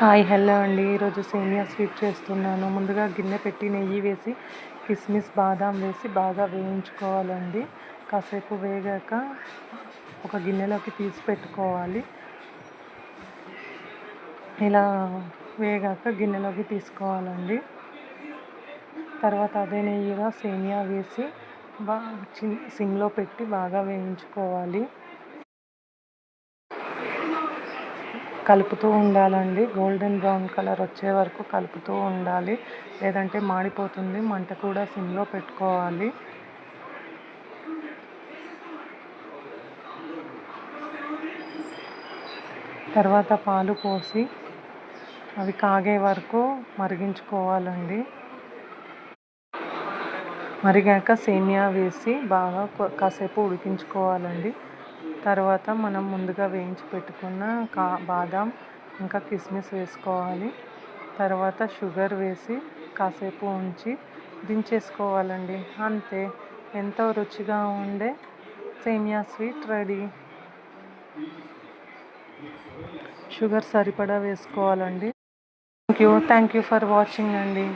Hi hello అండి. ఈరోజు సేమియా స్వీట్ చేస్తున్నాను. ముందుగా గిన్నె పెట్టి నెయ్యి వేసి కిస్మిస్ బాదాం వేసి బాగా వేయించుకోవాలండి. కాసేపు వేగాక ఒక గిన్నెలోకి తీసి పెట్టుకోవాలి. ఇలా వేగాక గిన్నెలోకి తీసుకోవాలండి. తర్వాత అదే నెయ్యిలో సేమియా వేసి సిమ్లో పెట్టి బాగా వేయించుకోవాలి. కలుపుతూ ఉండాలండి. గోల్డెన్ బ్రౌన్ కలర్ వచ్చే వరకు కలుపుతూ ఉండాలి, లేదంటే మాడిపోతుంది. మంట కూడా సిమ్లో పెట్టుకోవాలి. తర్వాత పాలు పోసి అవి కాగే వరకు మరిగించుకోవాలండి. మరిగాక సేమియా వేసి బాగా కాసేపు ఉడికించుకోవాలండి. తర్వాత మనం ముందుగా వేయించి పెట్టుకున్న బాదాం ఇంకా కిస్మిస్ వేసుకోవాలి. తర్వాత షుగర్ వేసి కాసేపు ఉంచి దించేసుకోవాలండి. అంతే, ఎంతో రుచిగా ఉండే సేమియా స్వీట్ రెడీ. షుగర్ సరిపడా వేసుకోవాలండి. థ్యాంక్ యూ ఫర్ వాచింగ్ అండి.